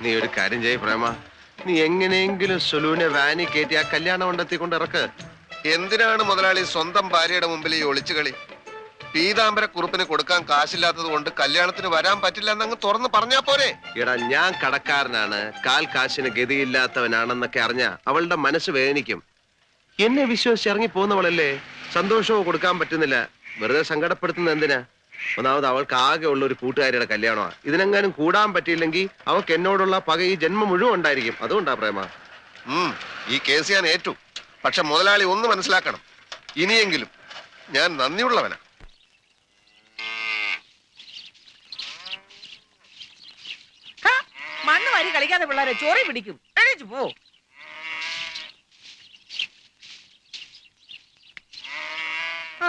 നീ ഒരു കാര്യം ചെയ്യ പ്രേമ, നീ എങ്ങനെയെങ്കിലും സുലുവിനെ വാനി കയറ്റി ആ കല്യാണ മണ്ഡലത്തിൽ കൊണ്ട് ഇറക്ക്. എന്തിനാണ് മുതലാളി സ്വന്തം ഭാര്യയുടെ മുമ്പിൽ ഈ ഒളിച്ചുകളി? പീതാംബര കുറുപ്പിന് കൊടുക്കാൻ കാശില്ലാത്തത് കൊണ്ട് കല്യാണത്തിന് വരാൻ പറ്റില്ല എന്നങ്ങ് തുറന്ന് പറഞ്ഞാ പോരെ? എടാ, ഞാൻ കടക്കാരനാണ്, കാൽ കാശിന് ഗതിയില്ലാത്തവനാണെന്നൊക്കെ അറിഞ്ഞ അവളുടെ മനസ്സ് വേദനിക്കും. എന്നെ വിശ്വസിച്ച് ഇറങ്ങി പോകുന്നവളല്ലേ, സന്തോഷവും കൊടുക്കാൻ പറ്റുന്നില്ല. വെറുതെ സങ്കടപ്പെടുത്തുന്ന എന്തിനാ? ഒന്നാമത് അവൾക്ക് ആകെ ഉള്ള ഒരു കൂട്ടുകാരിയുടെ കല്യാണമാണ്. ഇതിനെങ്ങാനും കൂടാൻ പറ്റിയില്ലെങ്കിൽ അവൾക്ക് എന്നോടുള്ള പക ഈ ജന്മം മുഴുവൻ ഉണ്ടായിരിക്കും. അതുകൊണ്ടാ പ്രേമ. ഈ കേസ് ഞാൻ ഏറ്റു. പക്ഷെ മുതലാളി ഒന്ന് മനസ്സിലാക്കണം, ഇനിയെങ്കിലും ഞാൻ നന്ദിയുള്ളവനാ. മണ്ണ് വാരി കളിക്കാതെ പിള്ളേരെ ചോറി പിടിക്കും. എണീച്ചു പോ.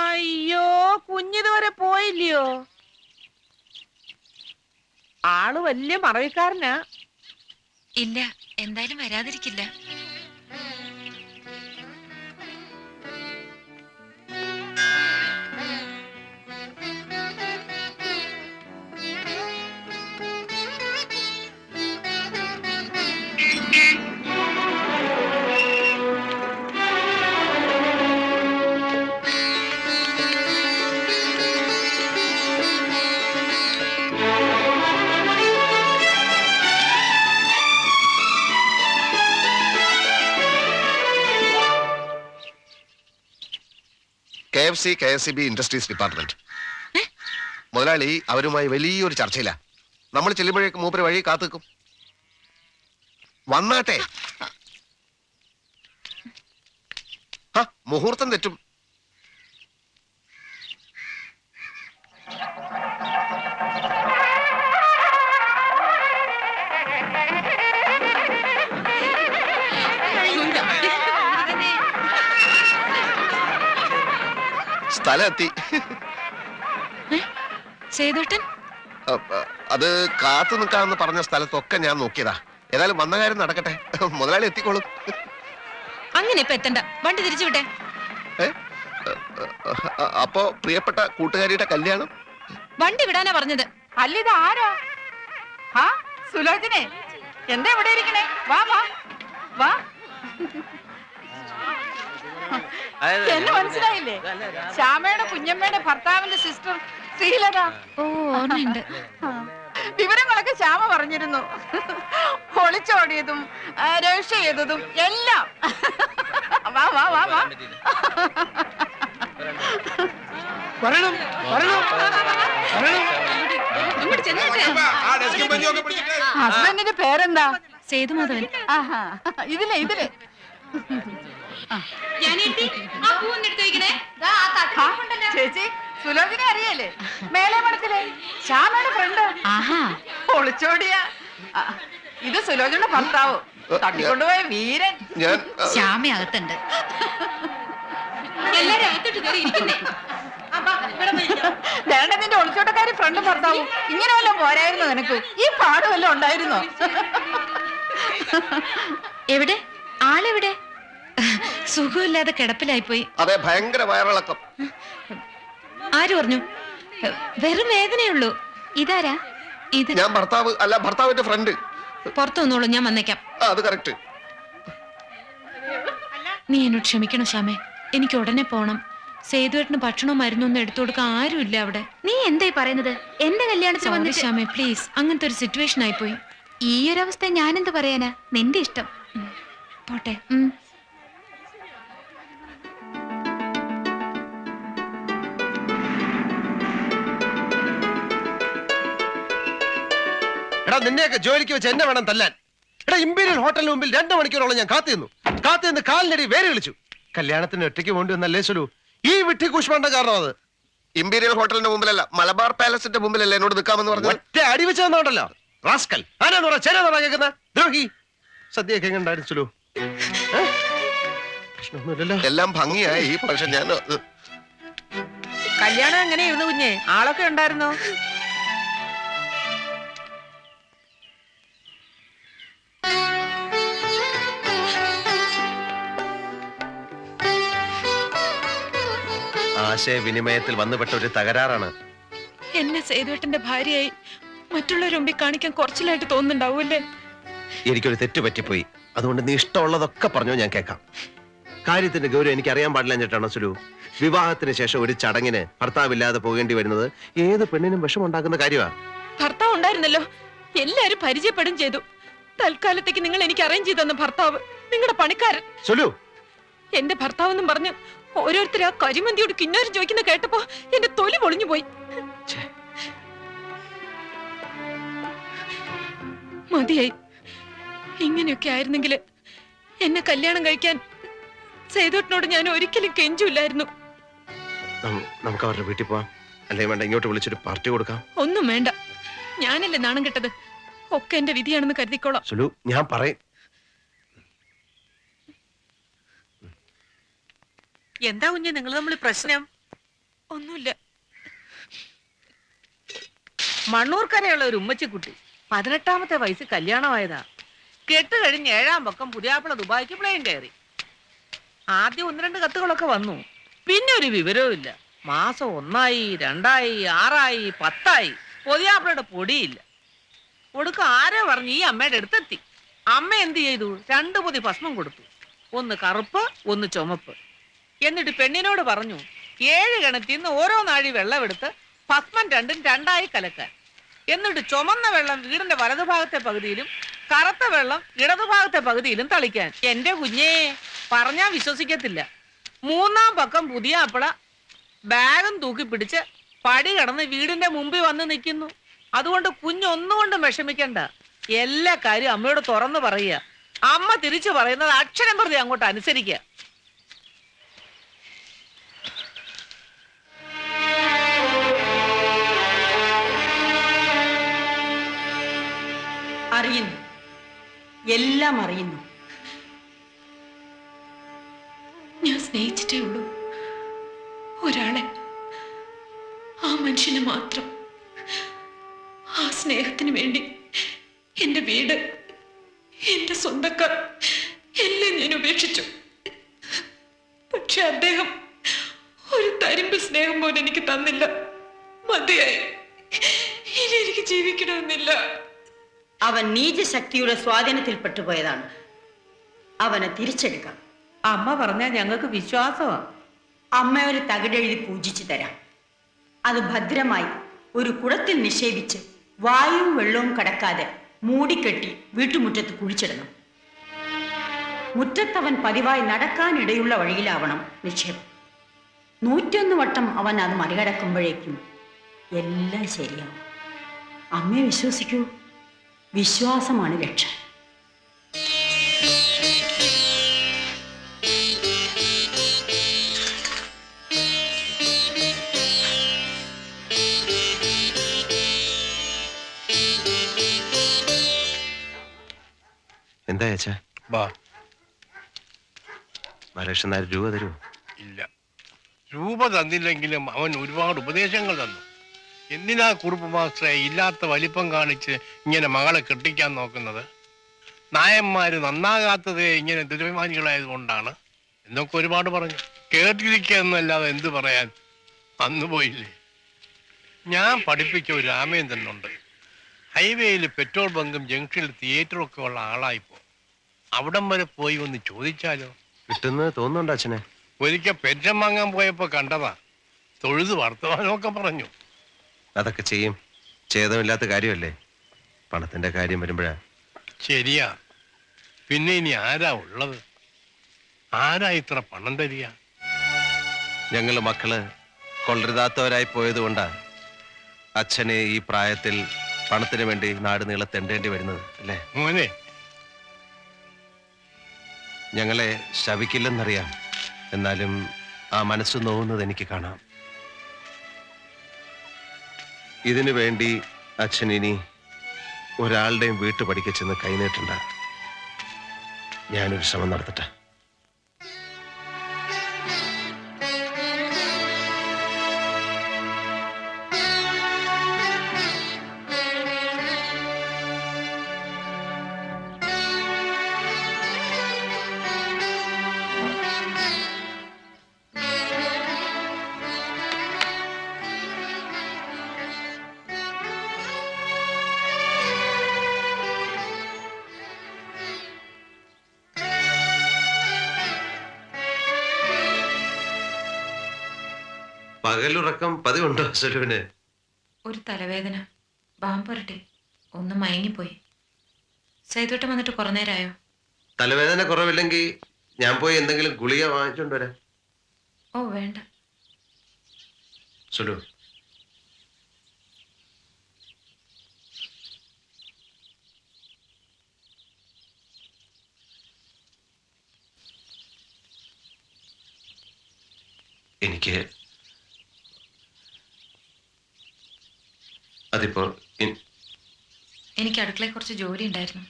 അയ്യോ, കുഞ്ഞിതുവരെ പോയില്ലയോ? ആള് വലിയ മറവിക്കാരനാ. ഇല്ല, എന്തായാലും വരാതിരിക്കില്ല. KFC, KSCB industries department. മുതലാളി അവരുമായി വലിയൊരു ചർച്ചയില്ല. നമ്മൾ ചെല്ലുമ്പോഴേക്ക് മൂപ്പര് വഴി കാത്തുക്കും. വന്നാട്ടെ. മുഹൂർത്തം തെറ്റും. സ്ഥലം എത്തി. സേതുട്ടൻ അത് കാത്തു നിൽക്കാമെന്ന് പറഞ്ഞ സ്ഥലത്തൊക്കെ ഞാൻ നോക്കിയതാ. ഏതായാലും വന്ന കാര്യം നടക്കട്ടെ. മുതലാളി എത്തിക്കോളും. അങ്ങനെ ഇപ്പൊ എത്തണ്ട, വണ്ടി തിരിച്ചു വിട്ടെ. അപ്പോ പ്രിയപ്പെട്ട കൂട്ടുകാരിയുടെ കല്യാണം വണ്ടി വിടാനാ പറഞ്ഞത്. അല്ല, ഇത് ആരാ? സുലോചനെ, എന്താ ഇവിടെ ഇരിക്കണേ? വാ വാ വാ. എന്നെ മനസ്സിലായില്ലേ? ശ്യാമയുടെ കുഞ്ഞമ്മയുടെ ഭർത്താവിന്റെ സിസ്റ്റർ ശ്രീലത. ഓ, ഓർമ്മയുണ്ട്. വിവരങ്ങളൊക്കെ ശ്യാമ പറഞ്ഞിരുന്നു. ഒളിച്ചോടിയതും രഹസ്യ ചെയ്തതും എല്ലാം. വാ വാ വാ വാ. ഹസ്ബൻഡിന്റെ പേരെന്താ? സേതുമാധവൻ. ഇതിലെ ഇതിലെ ചേച്ചി സുലോചനെ അറിയല്ലേ? മേലെ മഠത്തിലെ ശ്യാമയുടെ ഫ്രണ്ട്. ഒളിച്ചോടിയ ഇത് സുലോചനയുടെ ഭർത്താവ്, തട്ടിക്കൊണ്ടുപോയ വീരൻ. ശ്യാമ അകത്തുണ്ട്. വേണ്ട, നിന്റെ ഒളിച്ചോട്ടക്കാരി ഫ്രണ്ട് ഭർത്താവും. ഇങ്ങനെ വല്ലതും പോരായിരുന്നു നിനക്ക്? ഈ പാട് വല്ലതും ഉണ്ടായിരുന്നോ? എവിടെ ആളെവിടെ? സുഖമില്ലാതെ കിടപ്പിലായി പോയി. അതെ, ഭയങ്കര വയറിളക്കം. ആര് പറഞ്ഞു? വെറും വേദനയുള്ളൂ. ഇതാരാ? ഇത് ഞാൻ ഭർത്താവ് അല്ല, ഭർത്താവിന്റെ ഫ്രണ്ട്. പുറത്തു വന്നോളൂ, ഞാൻ വന്നേക്കാം. അത് കറക്റ്റ്. നീ എന്നോട് ക്ഷമിക്കണം ശ്യാമേ, എനിക്ക് ഉടനെ പോണം. സേതുവേട്ടന് ഭക്ഷണവും മരുന്നൊന്നും എടുത്തു കൊടുക്കാൻ ആരുമില്ല അവിടെ. നീ എന്തായി പറയുന്നത്? എന്റെ കല്യാണത്തിന് വന്നിട്ട് ശ്യാമേ, പ്ലീസ്. അങ്ങനത്തെ ഒരു സിറ്റുവേഷൻ ആയിപ്പോയി. ഈ ഒരു അവസ്ഥ ഞാനെന്ത് പറയാനാ? നിന്റെ ഇഷ്ടം. പോട്ടെ. എടാ, നിന്നെയൊക്കെ ജോലിക്ക് വെച്ച് എന്നെ വേണം തല്ലാൻ. എടാ, ഇമ്പീരിയൽ ഹോട്ടലിന് മുമ്പിൽ 2 മണിക്കൂറോളം ഞാൻ കാത്തുനിന്നു കാലിനടി വേര് വിളിച്ചു. കല്യാണത്തിന് ഒറ്റയ്ക്ക് വേണ്ടി വന്നല്ലേ സുലു? ഈ വിട്ടി കുഷ്മണ്ട കാരണം അത്. ഇമ്പീരിയൽ ഹോട്ടലിന്റെ മുമ്പിലല്ല, മലബാർ പാലസിന്റെ മുമ്പിലല്ലേ എന്നോട് നിൽക്കാമെന്ന് പറഞ്ഞു. ഒറ്റ അടി വെച്ച് തന്നോണ്ടല്ലോ റാസ്കൽ. ആനാന്ന് പറ, ചേരാന്ന് കേൾക്കുന്ന ദ്രോഹി. സദ്യയൊക്കെ എങ്ങനെയുണ്ടായിരുന്നു സുലു? പ്രശ്നമൊന്നുമില്ലല്ലോ. എല്ലാം ഭംഗിയായി. പക്ഷെ ഞാൻ കല്യാണം എങ്ങനെയായിരുന്നു കുഞ്ഞെ? ആളൊക്കെ ഉണ്ടായിരുന്നോ? ആശയവിനിമയത്തിൽ വന്നുപെട്ട ഒരു തകരാറാണ്. എന്നെ സേതുവേട്ടന്റെ ഭാര്യയായി മറ്റുള്ളവർ മുമ്പിൽ കാണിക്കാൻ കുറച്ചിലായിട്ട് തോന്നുന്നുണ്ടാവൂല്ലേ? എനിക്കൊരു തെറ്റ് പറ്റിപ്പോയി. അതുകൊണ്ട് നീ ഇഷ്ടമുള്ളതൊക്കെ പറഞ്ഞോ, ഞാൻ കേൾക്കാം. കാര്യത്തിന്റെ ഗൗരവം എനിക്ക് അറിയാൻ പാടില്ല എന്നിട്ടാണോ സുലു? വിവാഹത്തിന് ശേഷം ഒരു ചടങ്ങിന് ഭർത്താവില്ലാതെ പോകേണ്ടി വരുന്നത് ഏത് പെണ്ണിനും വിഷമുണ്ടാക്കുന്ന കാര്യമാണ്. ഭർത്താവ് ഉണ്ടായിരുന്നല്ലോ, എല്ലാരും പരിചയപ്പെടും ചെയ്തു. തൽക്കാലത്തേക്ക് നിങ്ങൾ എനിക്ക് അറേഞ്ച് ചെയ്ത് തന്ന ഭർത്താവ് നിങ്ങളുടെ പണിക്കാരൻ സുലു. എന്റെ ഭർത്താവെന്നും പറഞ്ഞ് ഓരോരുത്തർ ആ കരിമന്തിയോട് കിന്നാരം ചോദിക്കുന്ന കേട്ടപ്പോ എന്റെ തൊലി പൊളിഞ്ഞു പോയി. മതിയായി. ഇങ്ങനെയൊക്കെ ആയിരുന്നെങ്കിൽ എന്നെ കല്യാണം കഴിക്കാൻ സേതുട്ടിനോട് ഞാൻ ഒരിക്കലും കെഞ്ചൂല്ലായിരുന്നു. നമുക്ക് അവരുടെ വീട്ടിൽ പോവാം. അല്ലേ വേണ്ട, ഇങ്ങോട്ട് വിളിച്ചൊരു പാർട്ടി കൊടുക്കാം. ഒന്നും വേണ്ട, ഞാനല്ലേ നാണം കെട്ടത്. ഒക്കെ എന്റെ വിധിയാണെന്ന് കരുതിക്കോളാം. സുലു, ഞാൻ പറയും. എന്താ കുഞ്ഞ് നിങ്ങൾ തമ്മിൽ പ്രശ്നം? ഒന്നുമില്ല. മണ്ണൂർക്കരയുള്ള ഒരു ഉമ്മച്ചിക്കുട്ടി 18ാമത്തെ വയസ്സിൽ കല്യാണമായതാ. കെട്ട് കഴിഞ്ഞ് 7ാം പക്കം പുതിയാപ്പിള ദുബായിക്ക് പ്ലെയിൻ കയറി. ആദ്യം 1-2 കത്തുകളൊക്കെ വന്നു, പിന്നെ ഒരു വിവരവും ഇല്ല. മാസം 1ആയി, 2ആയി, 6ആയി, 10ആയി, പുതിയാപ്പിളയുടെ പൊടിയില്ല. ഒടുക്ക ആരോ പറഞ്ഞ് ഈ അമ്മയുടെ അടുത്തെത്തി. അമ്മ എന്ത് ചെയ്തു? 2 പൊതി ഭസ്മം കൊടുത്തു. ഒന്ന് കറുപ്പ്, ഒന്ന് ചുമപ്പ്. എന്നിട്ട് പെണ്ണിനോട് പറഞ്ഞു 7 കിണറ്റിൽ നിന്ന് ഓരോ നാഴി വെള്ളമെടുത്ത് ഭസ്മം 2ഉം 2ആയി കലക്കാൻ. എന്നിട്ട് ചുമന്ന വെള്ളം വീടിന്റെ വലതുഭാഗത്തെ പകുതിയിലും കറുത്ത വെള്ളം ഇടതുഭാഗത്തെ പകുതിയിലും തളിക്കാൻ. എന്റെ കുഞ്ഞേ, പറഞ്ഞാ വിശ്വസിക്കത്തില്ല. 3ാം പക്കം പുതിയാപ്പിള ബാഗും തൂക്കി പിടിച്ച് പടി കടന്ന് വീടിന്റെ മുമ്പിൽ വന്ന് നിൽക്കുന്നു. അതുകൊണ്ട് കുഞ്ഞൊന്നുകൊണ്ടും വിഷമിക്കണ്ട. എല്ലാ കാര്യം അമ്മയോട് തുറന്നു പറയുക. അമ്മ തിരിച്ചു പറയുന്നത് അക്ഷരം പ്രതി അങ്ങോട്ട് അനുസരിക്കുക. അറിയുന്നു, എല്ലാം അറിയുന്നു. ഞാൻ സ്നേഹിച്ചിട്ടേ ഉള്ളൂ ഒരാളെ, ആ മനുഷ്യനെ മാത്രം. ആ സ്നേഹത്തിന് വേണ്ടി എന്റെ വീട്, എന്റെ സ്വന്തക്കാർ എല്ലാം ഞാൻ ഉപേക്ഷിച്ചു. പക്ഷെ അദ്ദേഹം ഒരു തരിമ്പ് സ്നേഹം പോലും എനിക്ക് തന്നില്ല. മതിയായി, ഇനി എനിക്ക് ജീവിക്കണമെന്നില്ല. അവൻ നീചശക്തിയുടെ സ്വാധീനത്തിൽ പെട്ടുപോയതാണ്. അവനെ തിരിച്ചെടുക്കാം. അമ്മ പറഞ്ഞാൽ ഞങ്ങൾക്ക് വിശ്വാസമാ. അമ്മ ഒരു തകിടെഴുതി പൂജിച്ചു തരാം. അത് ഭദ്രമായി ഒരു കുടത്തിൽ നിക്ഷേപിച്ച് വായുവും വെള്ളവും കടക്കാതെ മൂടിക്കെട്ടി വീട്ടുമുറ്റത്ത് കുഴിച്ചിടണം. മുറ്റത്തവൻ പതിവായി നടക്കാനിടയുള്ള വഴിയിലാവണം നിക്ഷേപം. 101 വട്ടം അവൻ അത് മറികടക്കുമ്പോഴേക്കും എല്ലാം ശരിയാവും. അമ്മയെ വിശ്വസിക്കൂ, വിശ്വാസമാണ് രക്ഷ. എന്താ ചേച്ചാ? ബാലകൃഷ്ണൻ നായർ രൂപ തരുമോ? ഇല്ല, രൂപ തന്നില്ലെങ്കിലും അവൻ ഒരുപാട് ഉപദേശങ്ങൾ തന്നു. എന്തിനാ കുറുപ്പ് മാസ്റ്ററെ ഇല്ലാത്ത വലിപ്പം കാണിച്ച് ഇങ്ങനെ മകളെ കെട്ടിക്കാൻ നോക്കുന്നത്? നായന്മാര് നന്നാകാത്തത് ഇങ്ങനെ ദുരഭിമാനികളായത് കൊണ്ടാണ് എന്നൊക്കെ ഒരുപാട് പറഞ്ഞു. കേട്ടിരിക്കുക എന്നല്ലാതെ എന്ത് പറയാൻ. അന്ന് പോയില്ലേ, ഞാൻ പഠിപ്പിച്ച ഒരു രാമേന്ദ്രനുണ്ട്. ഹൈവേയിൽ പെട്രോൾ ബങ്കും ജംഗ്ഷനിൽ തിയേറ്ററും ഒക്കെ ഉള്ള ആളായിപ്പോ. അവിടം വരെ പോയി ഒന്ന് ചോദിച്ചാലോ? കിട്ടുന്നത് തോന്നുന്നുണ്ടോ അച്ഛനെ? ഒരിക്കൽ പെൻഷൻ വാങ്ങാൻ പോയപ്പോ കണ്ടതാ. തൊഴുത് വർത്തമാനമൊക്കെ പറഞ്ഞു. അതൊക്കെ ചെയ്യും, ഛേദമില്ലാത്ത കാര്യമല്ലേ. പണത്തിന്റെ കാര്യം വരുമ്പോഴാ. ശരിയാ. പിന്നെ ഇനി ആരാ ഉള്ളത്? ആരാ ഇത്ര പണം തരിക? ഞങ്ങള് മക്കള് കൊള്ളരുതാത്തവരായി പോയത് കൊണ്ടാ അച്ഛനെ ഈ പ്രായത്തിൽ പണത്തിന് വേണ്ടി നാട് നീളെ തെണ്ടേണ്ടി വരുന്നത് അല്ലേ? മോനെ, ഞങ്ങളെ ശപിക്കില്ലെന്നറിയാം, എന്നാലും ആ മനസ്സ് നോവുന്നത് എനിക്ക് കാണാം. ഇതിനു വേണ്ടി അച്ഛൻ ഇനി ഒരാളുടെയും വീട്ടു പഠിക്കച്ചെന്ന് കൈനീട്ടണ്ട. ഞാനൊരു ശ്രമം നടത്തട്ടെ. പകലുറക്കം പതിവുണ്ടോ സുലുവിന്? ഒരു തലവേദന, ബാമ്പുരട്ടെ, ഒന്ന് മയങ്ങിപ്പോയി. സേതുട്ടൻ വന്നിട്ട് കുറെ നേരമായോ? തലവേദന കുറവില്ലെങ്കിൽ ഞാൻ പോയി എന്തെങ്കിലും ഗുളിക വാങ്ങിച്ചോണ്ട് വരാം. ഓ വേണ്ട. സുലു, എനിക്ക് അതിപ്പോ എനിക്ക് അടുക്കളയിൽ കുറച്ച് ജോലി ഉണ്ടായിരുന്നു.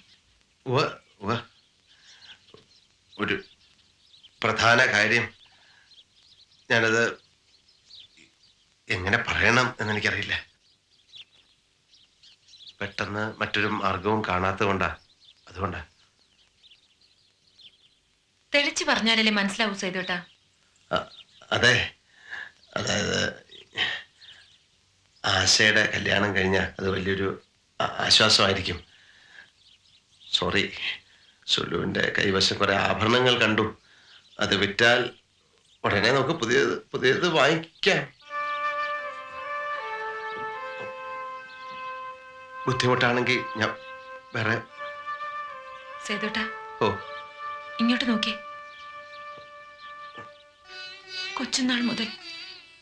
ഒരു പ്രധാന കാര്യം. ഞാനത് എങ്ങനെ പറയണം എന്നെനിക്കറിയില്ല. പെട്ടെന്ന് മറ്റൊരു മാർഗവും കാണാത്തത് കൊണ്ടാ. അതുകൊണ്ടാ. തെളിച്ച് പറഞ്ഞാലല്ലേ മനസ്സിലാവൂ സേതുട്ടാ. അതെ, അതായത് ആശയുടെ കല്യാണം കഴിഞ്ഞാൽ അത് വലിയൊരു ആശ്വാസമായിരിക്കും. സോറി, സുലുവിൻ്റെ കൈവശം കുറെ ആഭരണങ്ങൾ കണ്ടു. അത് വിറ്റാൽ ഉടനെ നമുക്ക് പുതിയത് വാങ്ങിക്കാം. ബുദ്ധിമുട്ടാണെങ്കിൽ ഞാൻ വേറെ. സേതുട്ടാ, ഓ, ഇങ്ങോട്ട് നോക്കിയേ. കൊച്ചുനാൾ മുതൽ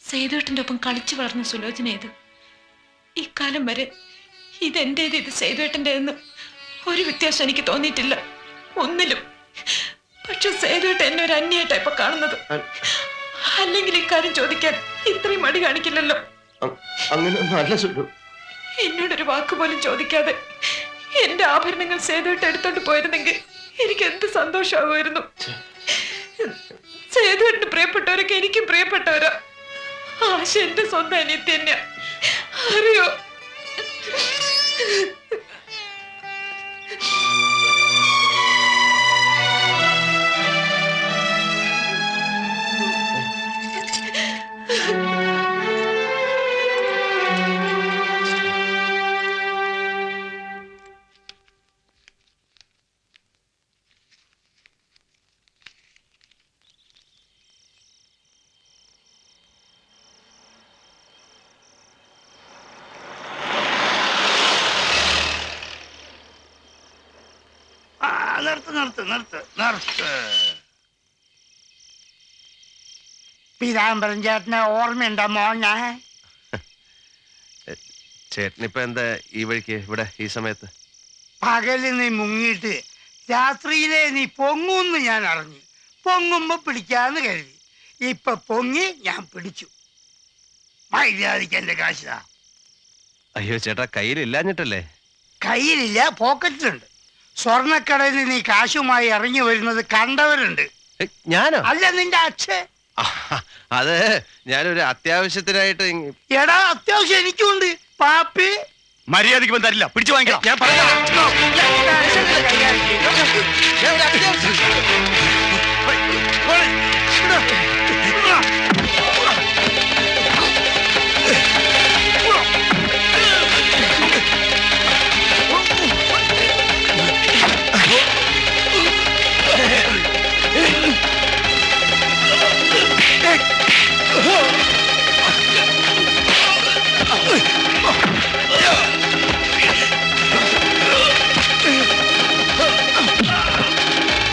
സേതുവേട്ടൻ്റെ ഒപ്പം കളിച്ചു വളർന്ന സുലോചന ഏത്? ഇക്കാലം വരെ ഇതെന്റേത്, ഇത് സേതുവേട്ടൻ്റെതെന്ന് ഒരു വ്യത്യാസം എനിക്ക് തോന്നിയിട്ടില്ല, ഒന്നിലും. പക്ഷെ സേതുവേട്ടൻ എന്നെ ഒരു അന്യായിട്ടാ ഇപ്പൊ കാണുന്നത്. അല്ലെങ്കിൽ ഇക്കാര്യം ചോദിക്കാൻ ഇത്രയും മടി കാണിക്കില്ലല്ലോ. എന്നോടൊരു വാക്ക് പോലും ചോദിക്കാതെ എന്റെ ആഭരണങ്ങൾ സേതുവേട്ടൻ എടുത്തോണ്ട് പോയിരുന്നെങ്കിൽ എനിക്ക് എന്ത് സന്തോഷമാകുമായിരുന്നു. സേതുവേട്ടന് പ്രിയപ്പെട്ടവരൊക്കെ എനിക്കും പ്രിയപ്പെട്ടവരാ. ആശ എന്റെ സ്വന്തം അനിയത്തി തന്നെയാ, അറിയോ? പീതാംബരൻ ചേട്ടനെ ഓർമ്മയുണ്ടോ മോനെ? ചേട്ടനിപ്പോ എന്താ ഈ വഴിക്ക് ഇവിടെ ഈ സമയത്ത്? പകല് നീ മുങ്ങിയിട്ട് രാത്രിയിലെ നീ പൊങ്ങൂന്ന് ഞാൻ അറിഞ്ഞു. പൊങ്ങുമ്പോ പിടിക്കാന്ന് കരുതി. ഇപ്പൊ പൊങ്ങി ഞാൻ പിടിച്ചു. മര്യാദയ്ക്ക് എന്റെ കാശാ. അയ്യോ ചേട്ടാ, കയ്യിലില്ലാഞ്ഞിട്ടല്ലേ? കയ്യിലില്ല, പോക്കറ്റിലുണ്ട്. സ്വർണ്ണക്കടയിൽ നീ കാശുമായി ഇറങ്ങി വരുന്നത് കണ്ടവരുണ്ട്. ഞാനോ? അല്ല, നിന്റെ അച്ഛൻ. അത് ഞാനൊരു അത്യാവശ്യത്തിനായിട്ട്. എടാ, അത്യാവശ്യം എനിക്കുണ്ട്. പാപ്പി മര്യാദയ്ക്ക് തരില്ല, പിടിച്ചു വാങ്ങിക്കണം. ഞാൻ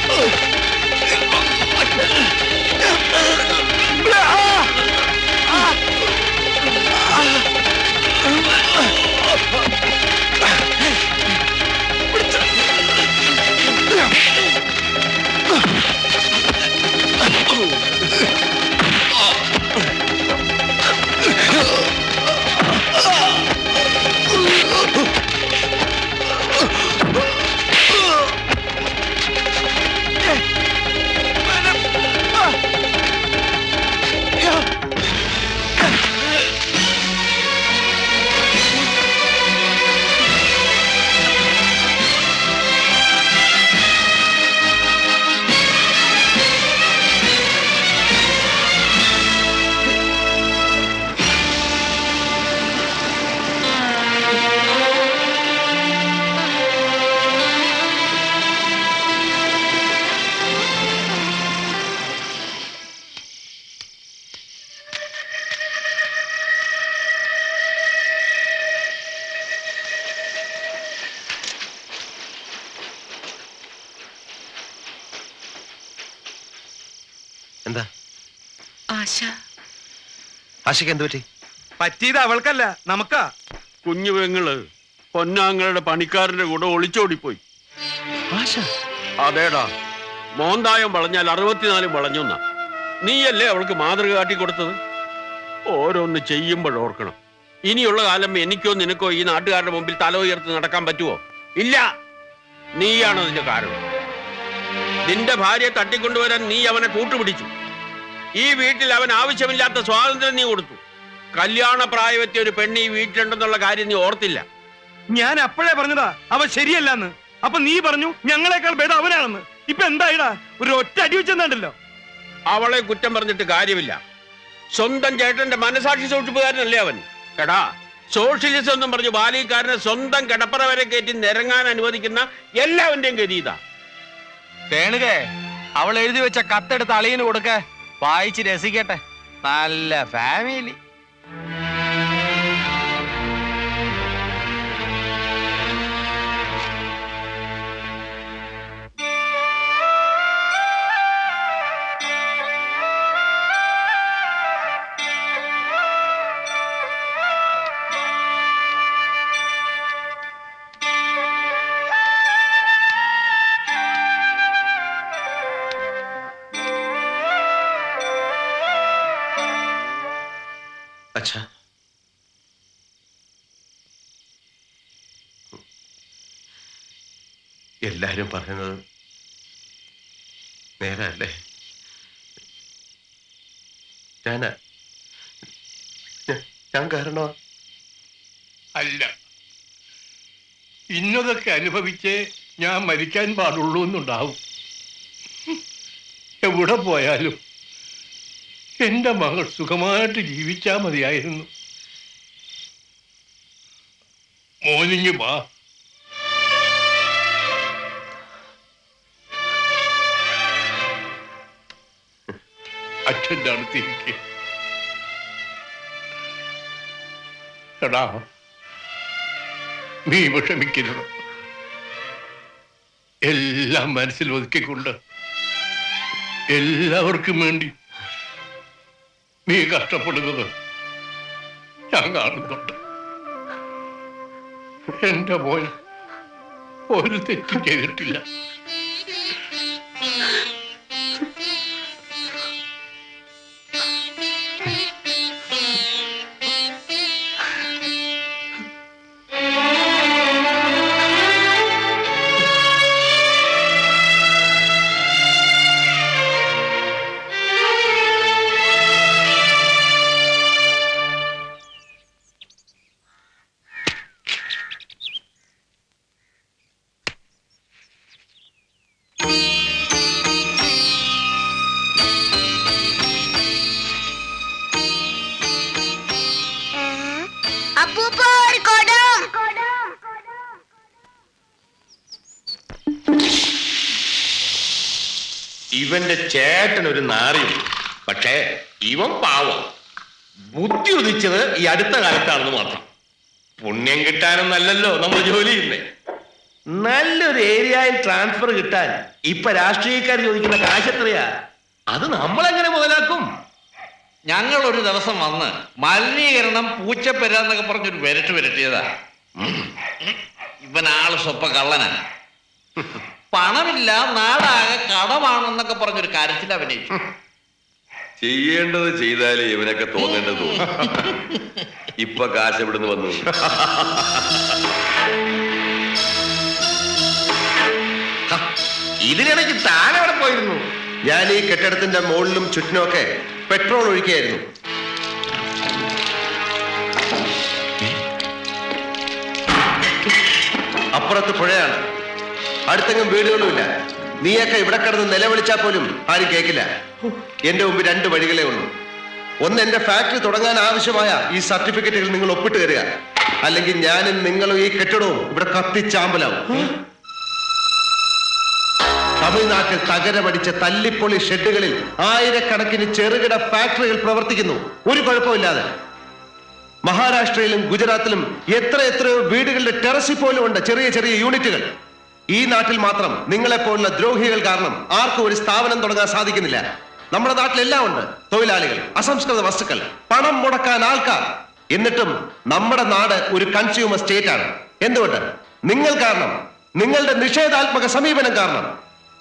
Oh! ആശ ആശയ്ക്ക് എന്ത് പറ്റി? പറ്റിയത് അവൾക്കല്ല, നമുക്കാ. കുഞ്ഞു പെങ്ങള് പൊന്നാങ്ങളുടെ പണിക്കാരന്റെ കൂടെ ഒളിച്ചോടിപ്പോയി. ആശ? അതേടാ, മോന്തായം വളഞ്ഞാൽ 64 വളഞ്ഞൊന്ന. നീയല്ലേ അവൾക്ക് മാതൃക കാട്ടി കൊടുത്തത്? ഓരോന്ന് ചെയ്യുമ്പോഴോർക്കണം, ഇനിയുള്ള കാലം എനിക്കോ നിനക്കോ ഈ നാട്ടുകാരുടെ മുമ്പിൽ തല ഉയർത്തി നടക്കാൻ പറ്റുമോ? ഇല്ല. നീയാണ് അതിന്റെ കാരണം. നിന്റെ ഭാര്യയെ തട്ടിക്കൊണ്ടുവരാൻ നീ അവനെ കൂട്ടുപിടിച്ചു. ഈ വീട്ടിൽ അവൻ ആവശ്യമില്ലാത്ത സ്വാതന്ത്ര്യം നീ കൊടുത്തു. കല്യാണ പ്രായമെത്തിയ ഒരു പെണ്ണ് ഈ വീട്ടിലുണ്ടെന്നുള്ള കാര്യം നീ ഓർത്തില്ല. ഞാൻ അപ്പോഴേ പറഞ്ഞതാ അവൻ ശരിയല്ലെന്ന്. അപ്പൊ നീ പറഞ്ഞു ഞങ്ങളെക്കാൾ ഭേദം അവനാണെന്ന്. ഇപ്പൊ എന്തായിടാ, ഒരു ഒറ്റ അടി വെച്ചെന്നുണ്ടല്ലോ. അവളെ കുറ്റം പറഞ്ഞിട്ട് കാര്യമില്ല. സ്വന്തം ചേട്ടന്റെ മനസാക്ഷി സൂക്ഷിപ്പുകാരനല്ലേ അവൻ. എടാ, സോഷ്യലിസം എന്നും പറഞ്ഞു ബാലിക്കാരനെ സ്വന്തം കിടപ്പറ വരെ കയറ്റി നിരങ്ങാൻ അനുവദിക്കുന്ന എല്ലാവന്റെയും ഗതി ഇതാ. തേണുകേ, അവൾ എഴുതി വെച്ച കത്തെടുത്ത് അളിയന് കൊടുക്ക, വായിച്ച് രസിക്കട്ടെ. നല്ല ഫാമിലി. അച്ഛാ, എല്ലാരും പറയുന്നത് നേരല്ലേ? ഞാൻ കാരണോ? അല്ല, ഇന്നതൊക്കെ അനുഭവിച്ച് ഞാൻ മരിക്കാൻ പാടുള്ളൂ എന്നുണ്ടാവും. എവിടെ പോയാലും എന്റെ മകൾ സുഖമായിട്ട് ജീവിച്ചാ മതിയായിരുന്നു. മോനിങ്ങി വാ. അച്ഛൻ്റെ അടുത്തിരിക്കെ. എടാ, നീ വിഷമിക്കരുത്. എല്ലാം മനസ്സിൽ ഒതുക്കിക്കൊണ്ട് എല്ലാവർക്കും വേണ്ടി നീ കഷ്ടപ്പെടുന്നത് ഞാൻ കാണുന്നുണ്ട്. എന്റെ മോൻ ഒരു തെറ്റും ചെയ്തിട്ടില്ല. ഇവന്റെ ചേട്ടൻ ഒരു നാറിയും, പക്ഷേ ഇവൻ പാവം. ബുദ്ധി ഉദിച്ചത് ഈ അടുത്ത കാലത്താണെന്ന് മാത്രം. പുണ്യം കിട്ടാനും നല്ലല്ലോ നമ്മൾ ജോലി ചെയ്യുന്നേ. നല്ലൊരു ഏരിയയിൽ ട്രാൻസ്ഫർ കിട്ടാൻ ഇപ്പൊ രാഷ്ട്രീയക്കാർ ചോദിക്കുന്ന കാശ് എത്രയാ? അത് നമ്മളെങ്ങനെ മുതലാക്കും? ഞങ്ങൾ ഒരു ദിവസം വന്ന് മലിനീകരണം പൂച്ചപ്പെരാന്നൊക്കെ പറഞ്ഞൊരു വിരട്ടിയതാ. ഇവനാള് സ്വപ്പ കള്ളനാ. പണമില്ല, നാടാകെ കടമാണെന്നൊക്കെ പറഞ്ഞൊരു കാര്യത്തിൽ അഭിനയിച്ചു. ചെയ്യേണ്ടത് ചെയ്താലേ ഇവനൊക്കെ തോന്നേണ്ടത് തോന്നും. ഇപ്പൊ കാശ് എവിടുന്ന് വന്നു? ഇതിനിടയ്ക്ക് താൻ അവിടെ പോയിരുന്നു. ഞാൻ ഈ കെട്ടിടത്തിന്റെ മുകളിലും ചുറ്റിനുമൊക്കെ പെട്രോൾ ഒഴിക്കുകയായിരുന്നു. അപ്പുറത്ത് പുഴയാണ്, അടുത്തെങ്ങും വീടുകളുമില്ല. നീയൊക്കെ ഇവിടെ കിടന്ന് നിലവിളിച്ചാൽ പോലും ആരും കേൾക്കില്ല. എന്റെ മുമ്പ് 2 വഴികളേ ഉള്ളൂ. ഒന്ന്, എന്റെ ഫാക്ടറി തുടങ്ങാൻ ആവശ്യമായ ഈ സർട്ടിഫിക്കറ്റുകൾ നിങ്ങൾ ഒപ്പിട്ട് തരിക, അല്ലെങ്കിൽ ഞാനും നിങ്ങളും ഈ കെട്ടിടവും ഇവിടെ കത്തിച്ചാമ്പലാവും. തമിഴ്നാട്ടിൽ തകരമടിച്ച തല്ലിപ്പൊളി ഷെഡുകളിൽ ആയിരക്കണക്കിന് ചെറുകിട ഫാക്ടറികൾ പ്രവർത്തിക്കുന്നു, ഒരു കുഴപ്പമില്ലാതെ. മഹാരാഷ്ട്രയിലും ഗുജറാത്തിലും എത്രയോ വീടുകളുടെ ടെറസിൽ പോലും ഉണ്ട് ചെറിയ ചെറിയ യൂണിറ്റുകൾ. ഈ നാട്ടിൽ മാത്രം നിങ്ങളെപ്പോലുള്ള ദ്രോഹികൾ കാരണം ആർക്കും ഒരു സ്ഥാപനം തുടങ്ങാൻ സാധിക്കുന്നില്ല. നമ്മുടെ നാട്ടിലെല്ലാം ഉണ്ട്. തൊഴിലാളികൾ, അസംസ്കൃത വസ്തുക്കൾ, പണം മുടക്കാൻ ആൾക്കാർ. എന്നിട്ടും നമ്മുടെ നാട് ഒരു കൺസ്യൂമർ സ്റ്റേറ്റ് ആണ്. എന്തുകൊണ്ട്? നിങ്ങൾ കാരണം, നിങ്ങളുടെ നിഷേധാത്മക സമീപനം കാരണം.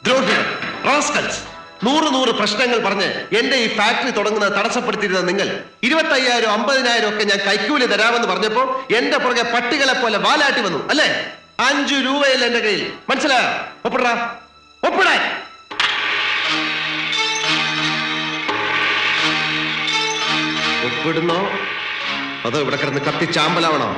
ദ്രോഹികൾ, റാസ്കൽസ്, 100 പ്രശ്നങ്ങൾ പറഞ്ഞ് എന്റെ ഈ ഫാക്ടറി തുടങ്ങുന്നത് തടസ്സപ്പെടുത്തിയിരുന്ന നിങ്ങൾ 25,000 50,000 ഒക്കെ ഞാൻ കൈക്കൂലി തരാമെന്ന് പറഞ്ഞപ്പോ എന്റെ പുറകെ പട്ടികളെ പോലെ വാലാട്ടി വന്നു അല്ലേ? 5 രൂപയില്ല എന്റെ കയ്യിൽ. മനസ്സിലായോ? ഒപ്പിടാ, ഒപ്പിടാൻ. ഒപ്പിടുന്നോ അതോ ഇവിടെ കിടന്ന് കത്തിച്ചാമ്പലാവണോ?